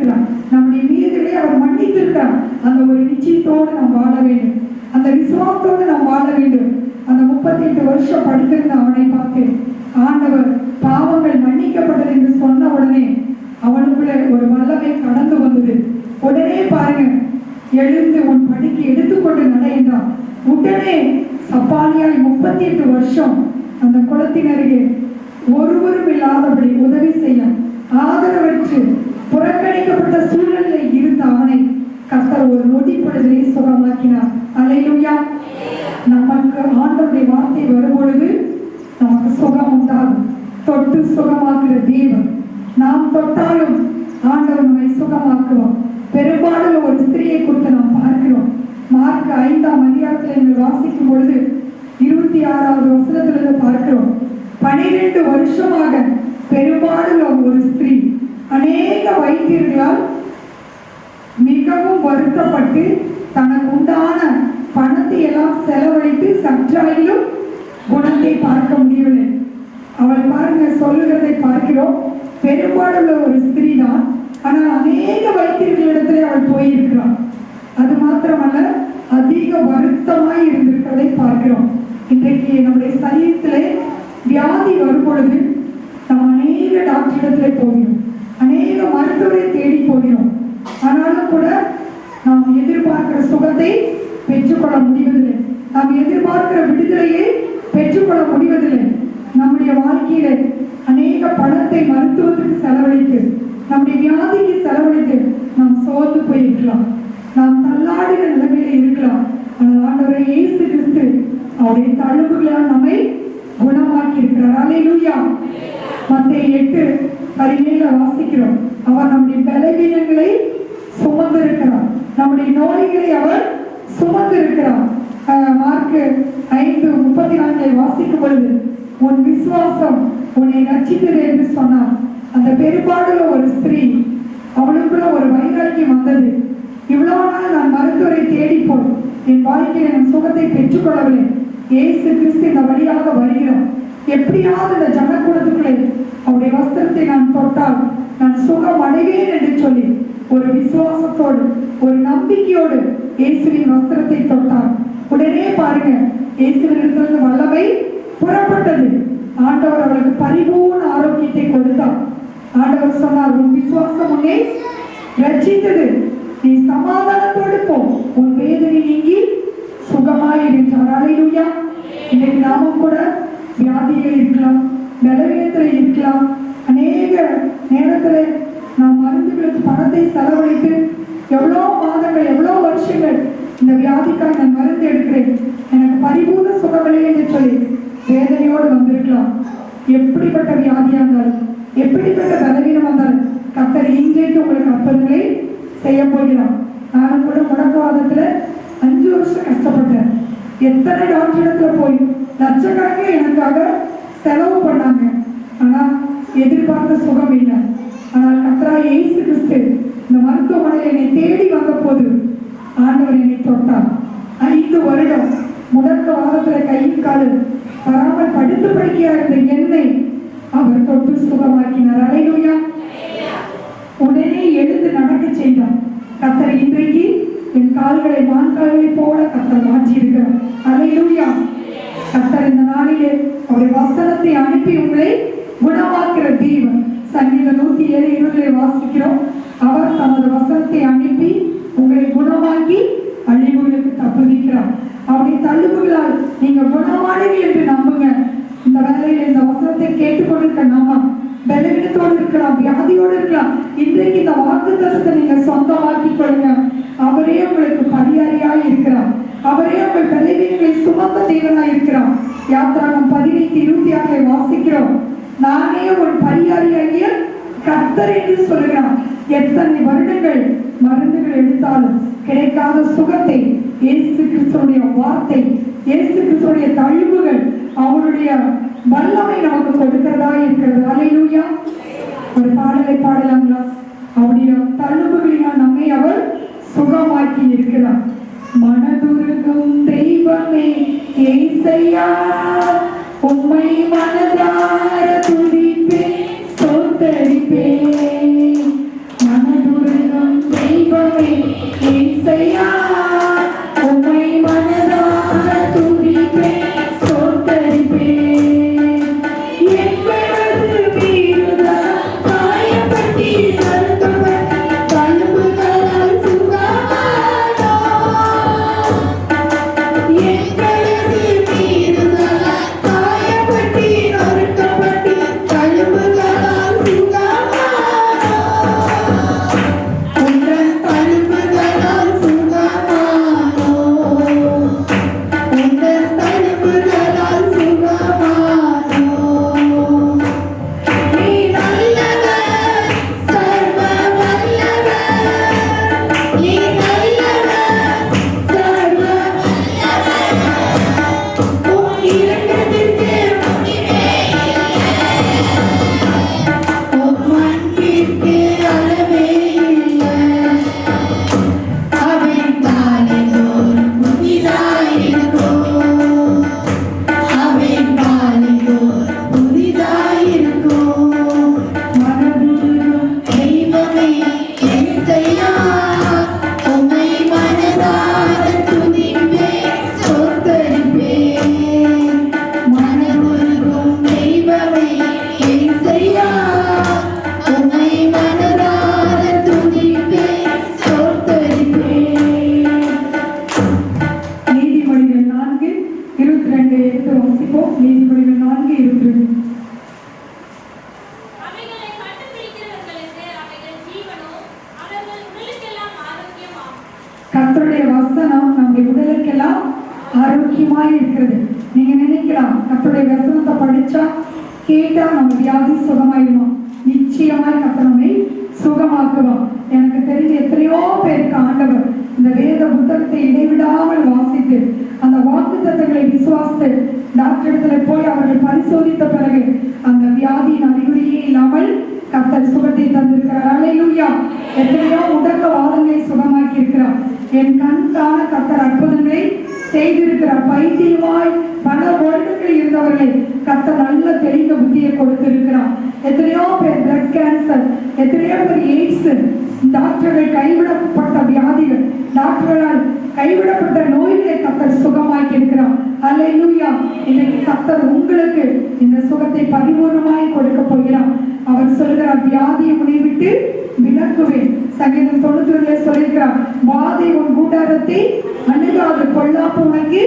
இருக்கிறார். நம்முடைய மீதுகளை அவர் மன்னித்திருக்கிறார். அந்த ஒரு நிச்சயத்தோடு நாம் வாழ வேண்டும், அந்த விசுவாசத்தோடு நாம் வாழ வேண்டும். அந்த 38 வருஷம் படித்திருந்த அவனை பார்த்து ஆண்டவர் பாவங்கள் மன்னிக்கப்பட்டது என்று சொன்ன உடனே அவனுக்குள்ள ஒரு வல்லமை கடந்து வந்தது. உடனே பாருங்க, எழுந்து உன் படிக்கு எடுத்துக்கொண்டு நட என்றான். உடனே சப்பானியாய் 38 வருஷம் அந்த குளத்தினருகே ஒருவரும் இல்லாதபடி உதவி செய்ய ஆதரவற்று புறக்கணிக்கப்பட்ட சூழலில் இருந்த அவனை கர்த்தர் ஒரு நொடி பொழுதிலே சுகமாக்கினார். அல்லேலூயா. நமக்கு ஆண்டவருடைய வார்த்தை வரும்பொழுது நமக்கு சுகம் உண்டாகும். தொட்டு சுகமாக்குற தேவன். நாம் தொட்டாலும் ஆண்டவர் நம்மை சுகமாக்குவோம். பெரும்பாலும் ஒரு ஸ்திரியை குறித்து நாம் பார்க்கிறோம். மார்க் 5ஆம் அதிகாரத்தில் நீங்கள் வாசிக்கும் பொழுது 26வது வசனத்திலிருந்து பார்க்கிறோம். 12 வருஷமாக பெரும்பாலும் ஒரு ஸ்திரீ அநேக வைத்தியர்களால் மிகவும் வருத்தப்பட்டு தனக்கு உண்டான பணத்தை எல்லாம் செலவழித்து சற்றாயிலும் குணத்தை பார்க்க முடியவில்லை. அவள் பாருங்க சொல்லுகிறதை பார்க்கிறோம். பெரும்பாலுள்ள ஒரு ஸ்திரீ தான், ஆனால் அநேக வைத்தியர்களிடத்திலே அவள் போயிருக்கிறாள். அது மாத்திரமல்ல, அதிக வருத்தமாய் இருந்திருக்கிறதை பார்க்கிறோம். இன்றைக்கு நம்முடைய சரீரத்திலே வியாதி வரும் பொழுது நாம் அநேக டாக்டரிடத்திலே போகிறோம், அநேக மருத்துவரை தேடி போகிறோம். ஆனாலும் கூட நாம் எதிர்பார்க்கிற சுகத்தை பெற்றுக்கொள்ள முடிவதில்லை. நாம் எதிர்பார்க்கிற விடுதலையை பெற்றுக்கொள்ள முடிவதில்லை. நம்முடைய வாழ்க்கையில அநேக பணத்தை மருத்துவத்துக்கு செலவழித்து, நம்முடைய வியாதிக்கு செலவழித்து நாம் சோர்ந்து போயிருக்கலாம், நாம் தள்ளாடின நிலைமையில இருக்கலாம். ஆனால் ஆண்டவரை இயேசு கிறிஸ்து அவருடைய தழும்புகளால் நம்மை குணமாக்கி இருக்கிறார். அல்லேலூயா. மத்தேயு 8:17 வாசிக்கிறோம். அவர் நம்முடைய பலவீனங்களை சுமந்து இருக்கிறார், நம்முடைய நோய்களை அவர் சுமந்து இருக்கிறார். மார்க் 5:34 வாசிக்கும் பொழுது உன் விசுவாசம் உன்னை ரட்சித்தது என்று சொன்னார். அந்த பெரும்பாலுள்ள ஒரு ஸ்திரீ, அவளுக்குள்ள ஒரு வைராக்கியம் வந்தது. இவ்வளவு நாள் நான் மருத்துவரை தேடிப்போம், என் வாழ்க்கையில் நான் சுகத்தை பெற்றுக்கொள்ளவில்லை. இயேசு கிறிஸ்து இந்த வழியாக வருகிறார். எப்படியாவது இந்த ஜனக்கூடத்துக்குள்ளே அவருடைய வஸ்திரத்தை நான் தொட்டால் நான் சுகம் அடைவேன் என்று சொல்லி ஒரு விசுவாசத்தோடு ஒரு நம்பிக்கையோடு இயேசுவின் வஸ்திரத்தை தொட்டார். உடனே பாருங்க, இயேசுவின் வல்லமை புறப்பட்டது. ஆண்டவர் அவளுக்கு பரிபூர்ண ஆரோக்கியத்தை கொடுத்தார். ஆண்டவர் சொன்னார், உன் விசுவாசம் உன்னை ரட்சித்தது, நீ சமாதானத்தோடு போ, உன் வேதனை நீங்கி சுகமாயிருந்தார். அல்லேலூயா. இன்னைக்கு நாமும் கூட வியாதிகள் இருக்கலாம், பலவீனத்தில் இருக்கலாம். அநேக நேரத்தில் நாம் மருந்துகளுக்கு பணத்தை செலவழித்து எவ்வளோ மாதங்கள் எவ்வளோ வருஷங்கள் இந்த வியாதிக்காக நான் மருந்து எடுக்கிறேன், எனக்கு பரிபூர்ண சுகமில்லை என்று சொல்லி வேதனையோடு வந்திருக்கலாம். எப்படிப்பட்ட வியாதியாக இருந்தாலும், எப்படிப்பட்ட பலவீனம் வந்தாலும் கர்த்தர் இன்றைக்கு உங்களுக்கு அற்புதங்களை செய்ய போகிறார். நானும் கூட முடக்குவாதத்தில் 5 வருஷம் கஷ்டப்பட்டேன். எத்தனை டாக்டரிடத்துல போய் லட்சக்கணக்கில் எனக்காக செலவு பண்ணாங்க. ஆனால் எதிர்பார்த்த சுகம் இல்லை. ஆனால் கர்த்தராகிய இயேசு கிறிஸ்து இந்த மருத்துவமனையில் என்னை தேடி வந்த போது ஆண்டவர் என்னை தொட்டார். 5 வருடம் முடக்குவாதத்தில் கையில் காலில் வராமல் படுத்து படுக்கையா இருந்த என்னை அவர் தொட்டு சுகமாக்கினார். அல்லேலூயா. உடனே எழுந்து நடக்க செய்தார். கர்த்தர் இன்றைக்கு என் கால்களை மான்கால்களை போல கர்த்தர் மாற்றி இருக்கிறார். அல்லேலூயா. கர்த்தர் இந்த நாளிலே அவருடைய வசனத்தை அனுப்பி உங்களை குணமாக்குற தேவன். சங்கீதம் 107:20 வாசிக்கிறோம். அவர் தமது வசனத்தை அனுப்பி உங்களை குணமாக்கி அழிவுகளுக்கு தப்புவிக்கிறார். அவருடைய தள்ளுபுகளால் நீங்க குணமானீர்கள் என்று நம்புங்க. இந்த வேலையில் இந்த வசனத்தை கேட்டுக்கொண்டிருக்க நாம பலவீனத்தோடு இருக்கலாம், வியாதியோடு இருக்கலாம். இன்றைக்கு இந்த வாக்குத்தத்தத்தை நீங்க சொந்தமாக்கிக் கொள்ளுங்க. அவரே உங்களுக்கு பரிகாரியாய் இருக்கிறார். அவரே உங்கள் பலவீனங்களை சுமந்த தேவனாய் இருக்கிறார். யாத்திராகம் 15:26 வாசிக்கிறோம். நானே ஒரு பரிகாரியாகிய கர்த்தர் என்று சொல்லுகிறார். எத்தனை வருடங்கள் மருந்துகள் எடுத்தாலும் கிடைக்காத சுகத்தை இயேசு கிறிஸ்துடைய வார்த்தை, இயேசு கிறிஸ்துடைய தழும்புகள், அவருடைய வல்லமை நமக்கு கொடுக்கிறதா இருக்கிறது. அல்லேலூயா. ஒரு பாடலை பாடலாங்களா? அவருடைய தழும்புகளினால் நம்மை அவர் சுகமாக்கி இருக்கிறார். மனதுருகும் தெய்வமே ஏசையா, உம்மை மனதார துதிப்பேன், ஸ்தோத்தரிப்பேன். மனதுருகும் தெய்வமே இசையா உம்மை மனதார துதிப்பேன் ஸ்தோத்தரிப்பேன் எங்களது மீறுதல் காயப்பட்டி நறுக்கப்பட்ட தழும்புகளால் சுகமானோம் எங்களது மீறுதல் காயப்பட்டி நறுக்கப்பட்டு தழும்புகளால் சுகமானோம் உந்தன் தழும்புகளால் சுகமானோம் உந்தன் தழும்புகளால் சுகமானோம் நீ நல்லவர் சர்வ வல்லவர் நீ நல்லவர் சர்வ வல்லவர் உன் இரக்கத்திற்கு முடிவே உன் அன்பிற்கு அளவே இல்லை அவை நாளிதோறும் புதிதாயிருக்கும் அவை நாளிதோறும் புதிதாயிருக்கும் மனதுருகும் தெய்வமே இசையா உம்மை மனதார துதிப்பேன் ஸ்தோத்தரிப்பேன் மனதுருகும் தெய்வமே இசையா உம்மை மனதார துதிப்பேன் ஸ்தோத்தரிப்பேன் நீதிமொழிகள் 4:22 எடுத்து வாசிப்போம். நீதிமொழிகள் 4:22. அவைகளை கண்டுபிடிக்கிறவர்களுக்கு அவைகள் ஜீவனும் அவர்கள் உடலுக்கெல்லாம் ஆரோக்கியமாம். கர்த்தருடைய வசனம் நம்முடைய உடலுக்கெல்லாம் ஆரோக்கியமாய் இருக்கிறது. நீங்க நினைக்கலாம் கர்த்தருடைய வசனத்தை படிச்சா கேட்டா நம்ம வியாதி சுகமாயிடுமா? நிச்சயமாய் கர்த்தர் நம்மை சுகமாக்குவான். எனக்கு தெரிஞ்ச எத்தனையோ பேருக்கு ஆண்டவர் இந்த வேத புத்தகத்தை இடைவிடாமல் வாசித்து அந்த வாக்குத்தத்தங்களை விசுவாசித்து டாக்டரிடத்துல போய் அவர்கள் பரிசோதித்த பிறகு அந்த வியாதியின் அறிகுறியே இல்லாமல் கர்த்தர் சுகத்தை தந்திருக்கிறார். அல்லேலூயா. எத்தனையோ முடக்கவாதங்களை சுகமாக்கி இருக்கிறார். என் கண்காண கர்த்தர் அற்புதங்களை செய்திருக்கிறார். பைத்தியமாய் பல வருடங்கள் இருந்தவர்களை கர்த்தர் நல்ல தெளிந்த புத்தியை கொடுத்திருக்கிறார். எத்தனையோ பேர் பிளட் கேன்சர், எத்தனையோ பேர் எய்ட்ஸ், டாக்டர்கள் கைவிடப்பட்ட வியாதிகள், டாக்டர்களால் கைவிடப்பட்ட நோய்களை கர்த்தர் சுகமாக்கி இருக்கிறார். அல்லேலூயா. இன்னைக்கு கர்த்தர் உங்களுக்கு இந்த சுகத்தை பரிபூர்ணமாய் கொடுக்க போகிறார். அவர் சொல்கிறார், வியாதியை உன்னை விட்டு விலக்குவேன். சங்கீதம் 91 சொல்கிறார், வாதை உன் கூடாரத்தை அணுகாது, பொல்லாப்பு உனக்கு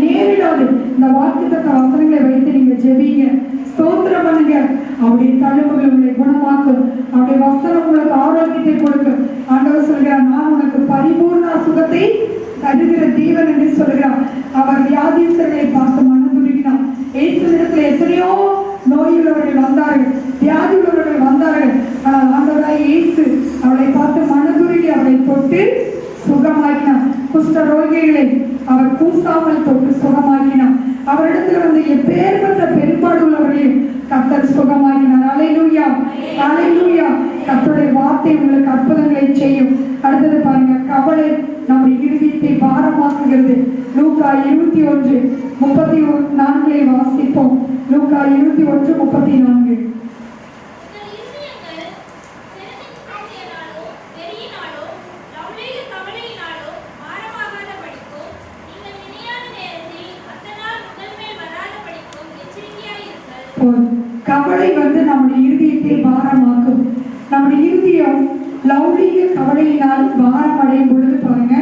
நேரிடாது. இந்த வாக்குத்தத்த வசனங்களை வைத்து நீங்க ஜெபிங்க, ஸ்தோத்திரம் பண்ணுங்க. அவருடைய தழும்புகள் உங்களை குணமாக்கும். அவருடைய வசனம் உங்களுக்கு ஆரோக்கியத்தை கொடுக்கும். ஆண்டவர் சொல்கிறார், நான் உனக்கு பரிபூர்ண சுகத்தை தருகிற தேவன் என்று சொல்கிறார். அவர் வியாதிஸ்தர்களை பார்த்து மனதுருகினார். இயேசுவிடத்தில் எத்தனையோ நோயுள்ளவர்கள் வந்தார்கள், வியாதி உள்ளவர்கள் வந்தார்கள். ஆனால் ஆண்டவராய் இயேசு அவளை பார்த்து மனதுருகி அவளை தொட்டு சுகமாக்கினார். குஷ்ட ரோகிகளை அவர் கூசாமல் தொட்டு சுகமாக்கினார். அவரிடத்தில் வந்து எப்பேற்பட்ட பெரும்பாடு உள்ளவர்களையும் கர்த்தர் சுகமாக்கினார். அல்லேலூயா, அல்லேலூயா. கர்த்தருடைய வார்த்தை உங்களுக்கு அற்புதங்களை செய்யும். அடுத்தது பாருங்க, கவலை நம்முடைய இருதயத்தை பாரமாக்குகிறது. லூக்கா 21:34 வாசிப்போம். லூக்கா 21:34. கவலை வந்து நம்முடைய இருதயத்தை பாரமாக்கும். நம்முடைய இருதயம் லௌகீக கவலையினால் பாரம் அடையும் பொழுது பாருங்க,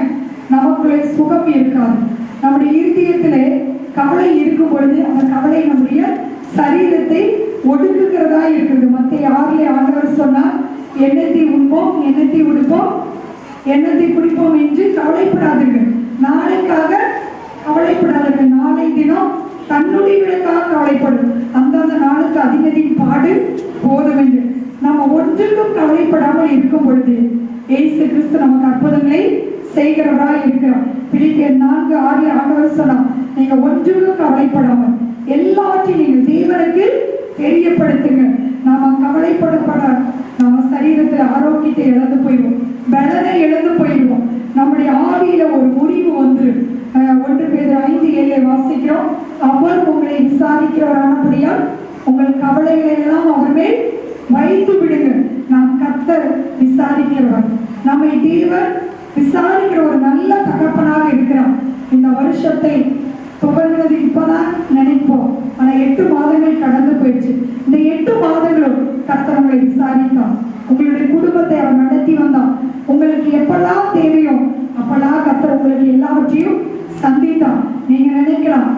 நமக்குள்ளே சுகம் இருக்காது. நம்முடைய இருதயத்திலே கவலை இருக்கும் பொழுது அந்த கவலை நம்முடைய சரீரத்தை ஒடுக்குகிறதா இருக்கிறது. மத்திய 6 ஆண்டவர் சொன்னார், எண்ணத்தை உண்போம், எண்ணத்தை உடுப்போம், எண்ணத்தை குடிப்போம் என்று கவலைப்படாதீர்கள். நாளைக்காக கவலைப்படாதீர்கள். நாளை தினம் தன்னுடையவர்களுக்காக கவலைப்படும். அந்தந்த நாளுக்கு அதிகதின் பாடு போதும் என்று நம்ம ஒன்றுக்கும் கவலைப்படாமல் இருக்கும் பொழுது இயேசு கிறிஸ்து நமக்கு அற்புதங்களை செய்கிறவராய் இருக்கிறார். பிலிப்பியர் 4:6 ஆண்டவர் சொன்னார், நீங்க ஒன்றுக்கும் கவலைப்படாமல் எல்லாவற்றையும் நீங்கள் தேவனுக்கு தெரியப்படுத்துங்க. நாம கவலைப்படப்பட நம்ம சரீரத்தில் ஆரோக்கியத்தை இழந்து போயிடுவோம், பலனை இழந்து போயிடுவோம். நம்முடைய ஆவியில ஒரு முறிவு வந்து 1 பேதுரு 5:7 வாசிக்கிறோம். அவர் உங்களை விசாரிக்கிறவரானபடியால் உங்கள் கவலைகளை எல்லாம் அவர் மேல் வைத்து விடுங்க. நாம் கர்த்தர் விசாரிக்கிறவர். நம்மை தேவன் விசாரிக்கிற ஒரு நல்ல தகப்பனாக இருக்கிறார். இந்த வருஷத்தை துவங்கினது இப்பதான் நினைப்போம், ஆனா 8 மாதங்கள் கடந்து போயிடுச்சு. இந்த 8 மாதங்களும் கர்த்தர் உங்களை விசாரித்தான். உங்களுடைய குடும்பத்தை அவர் நடத்தி வந்தான். உங்களுக்கு எப்பெல்லாம் தேவையோ அப்பெல்லாம் கர்த்தர் உங்களுக்கு எல்லாவற்றையும் சந்தித்தான். நீங்க நினைக்கலாம்